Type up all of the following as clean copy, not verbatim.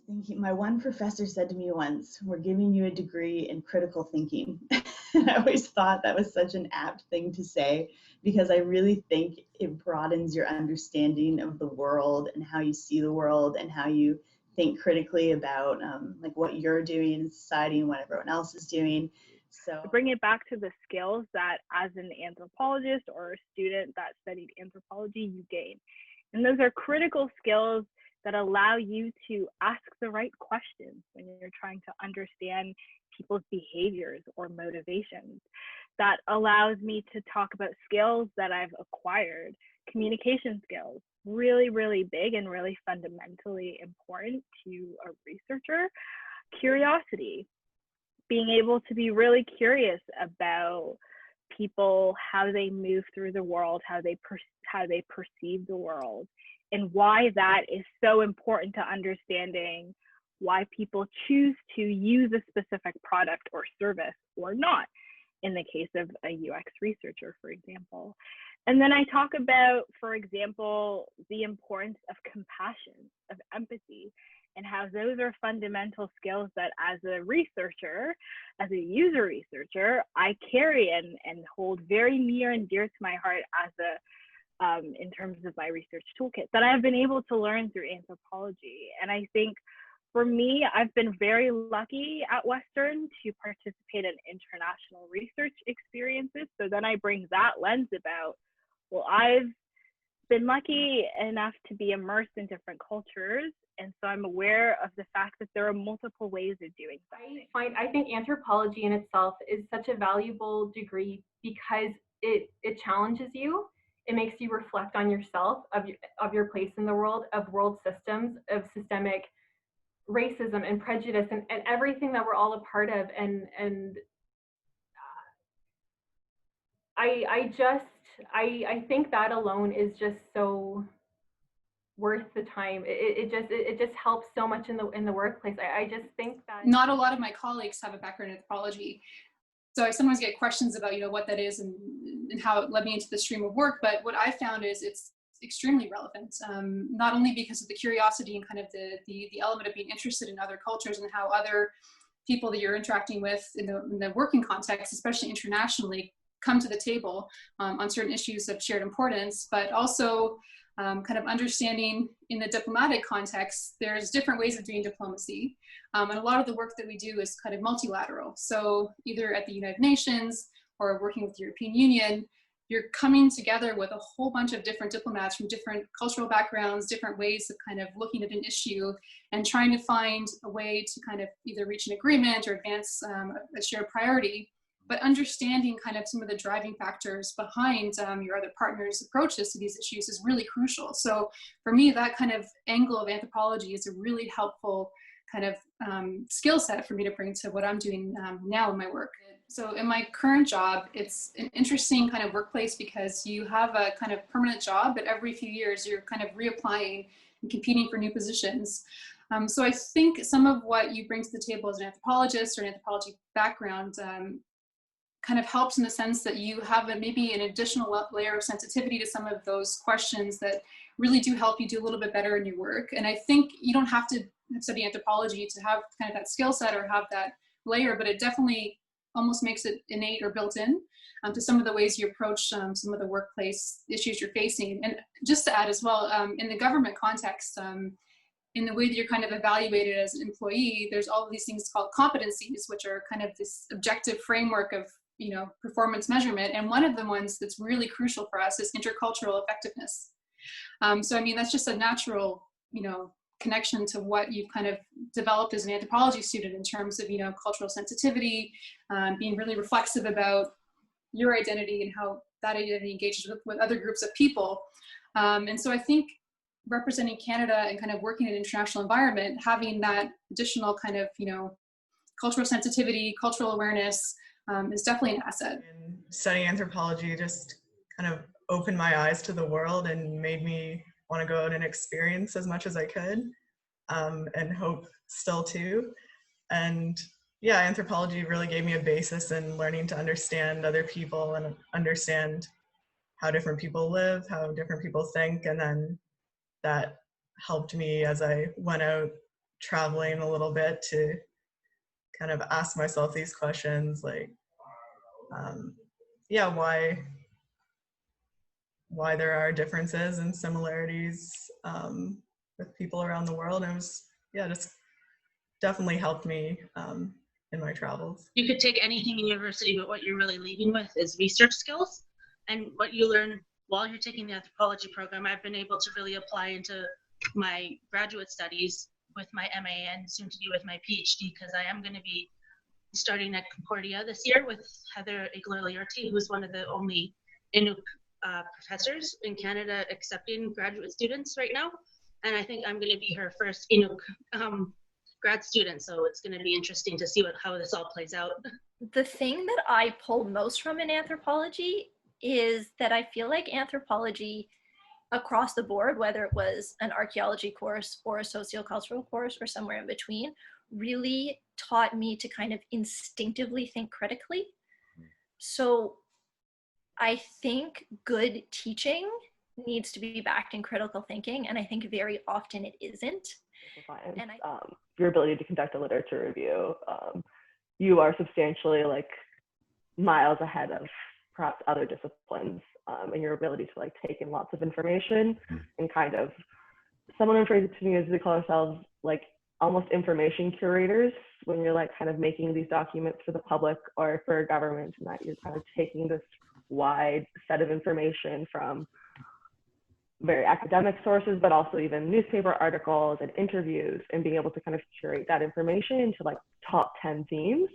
thinking, my one professor said to me once, "We're giving you a degree in critical thinking." And I always thought that was such an apt thing to say, because I really think it broadens your understanding of the world and how you see the world and how you think critically about like what you're doing in society and what everyone else is doing. So bring it back to the skills that as an anthropologist or a student that studied anthropology, you gain. And those are critical skills that allow you to ask the right questions when you're trying to understand people's behaviors or motivations. That allows me to talk about skills that I've acquired, communication skills, really, really big and really fundamentally important to a researcher. Curiosity, being able to be really curious about people, how they move through the world, how they perceive the world, and why that is so important to understanding why people choose to use a specific product or service or not, in the case of a UX researcher, for example. And then I talk about, for example, the importance of compassion, of empathy, and how those are fundamental skills that as a researcher, as a user researcher, I carry and hold very near and dear to my heart as in terms of my research toolkit that I've been able to learn through anthropology. And I think for me, I've been very lucky at Western to participate in international research experiences. So then I bring that lens about, well, I've been lucky enough to be immersed in different cultures. And so I'm aware of the fact that there are multiple ways of doing something. I think anthropology in itself is such a valuable degree because it challenges you. It makes you reflect on yourself, of your place in the world, of world systems, of systemic racism and prejudice and everything that we're all a part of. And I think that alone is just so worth the time. It just helps so much in the workplace. I just think that not a lot of my colleagues have a background in anthropology, so I sometimes get questions about what that is and how it led me into the stream of work. But what I found is it's extremely relevant, not only because of the curiosity and kind of the element of being interested in other cultures and how other people that you're interacting with in the working context, especially internationally, come to the table on certain issues of shared importance, but also kind of understanding in the diplomatic context, there's different ways of doing diplomacy. And a lot of the work that we do is kind of multilateral. So either at the United Nations or working with the European Union, you're coming together with a whole bunch of different diplomats from different cultural backgrounds, different ways of kind of looking at an issue and trying to find a way to kind of either reach an agreement or advance a shared priority. But understanding kind of some of the driving factors behind your other partners' approaches to these issues is really crucial. So for me, that kind of angle of anthropology is a really helpful kind of skill set for me to bring to what I'm doing now in my work. So in my current job, it's an interesting kind of workplace because you have a kind of permanent job, but every few years you're kind of reapplying and competing for new positions. So I think some of what you bring to the table as an anthropologist or an anthropology background kind of helps in the sense that you have maybe an additional layer of sensitivity to some of those questions that really do help you do a little bit better in your work. And I think you don't have to study anthropology to have kind of that skill set or have that layer, but it definitely almost makes it innate or built in to some of the ways you approach some of the workplace issues you're facing. And just to add as well, in the government context, in the way that you're kind of evaluated as an employee, there's all of these things called competencies, which are kind of this objective framework of performance measurement. And one of the ones that's really crucial for us is intercultural effectiveness. So, I mean, that's just a natural, connection to what you've kind of developed as an anthropology student in terms of, cultural sensitivity, being really reflexive about your identity and how that identity engages with other groups of people. And so I think representing Canada and kind of working in an international environment, having that additional kind of, cultural sensitivity, cultural awareness, is definitely an asset. And studying anthropology just kind of opened my eyes to the world and made me want to go out and experience as much as I could, and hope still to. And yeah, anthropology really gave me a basis in learning to understand other people and understand how different people live, how different people think, and then that helped me as I went out traveling a little bit to kind of ask myself these questions, like, yeah, why there are differences and similarities with people around the world. And it was, yeah, just definitely helped me in my travels. You could take anything in university, but what you're really leaving with is research skills. And what you learn while you're taking the anthropology program, I've been able to really apply into my graduate studies with my MA and soon to be with my PhD, because I am going to be starting at Concordia this year with Heather Igler-Liorti, who's one of the only Inuk professors in Canada accepting graduate students right now. And I think I'm going to be her first Inuk grad student, so it's going to be interesting to see how this all plays out. The thing that I pull most from in anthropology is that I feel like anthropology across the board, whether it was an archaeology course or a sociocultural course or somewhere in between, really taught me to kind of instinctively think critically. So I think good teaching needs to be backed in critical thinking, and I think very often it isn't. Science, your ability to conduct a literature review, you are substantially like miles ahead of perhaps other disciplines, in your ability to like take in lots of information and kind of, someone referred it to me as we call ourselves like almost information curators, when you're like kind of making these documents for the public or for a government, and that you're kind of taking this wide set of information from very academic sources, but also even newspaper articles and interviews, and being able to kind of curate that information into like top 10 themes.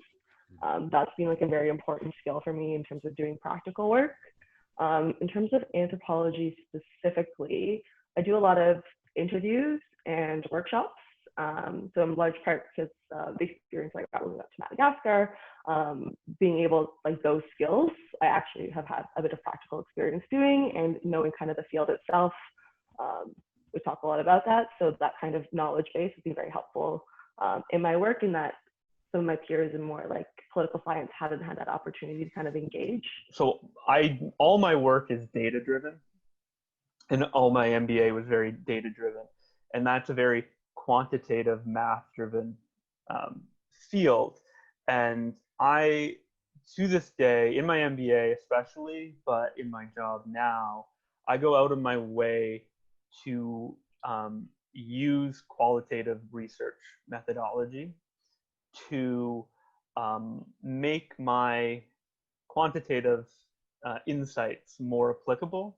That's been like a very important skill for me in terms of doing practical work. In terms of anthropology specifically, I do a lot of interviews and workshops. So in large part because the experience I got when we went to Madagascar, being able, like those skills, I actually have had a bit of practical experience doing, and knowing kind of the field itself. We talk a lot about that. So that kind of knowledge base has been very helpful in my work, in that some of my peers in more like political science haven't had that opportunity to kind of engage. So all my work is data driven, and all my MBA was very data driven. And that's a very quantitative, math-driven field. And I, to this day, in my MBA especially, but in my job now, I go out of my way to use qualitative research methodology to make my quantitative insights more applicable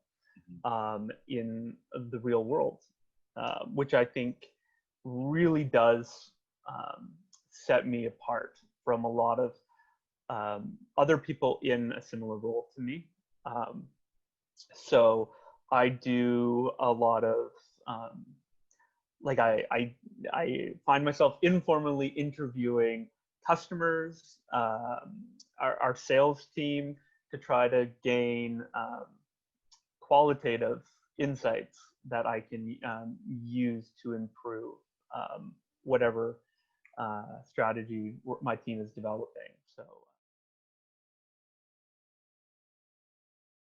in the real world, which I think really does set me apart from a lot of other people in a similar role to me. So I do a lot of like I find myself informally interviewing customers, our sales team, to try to gain qualitative insights that I can use to improve whatever strategy my team is developing. So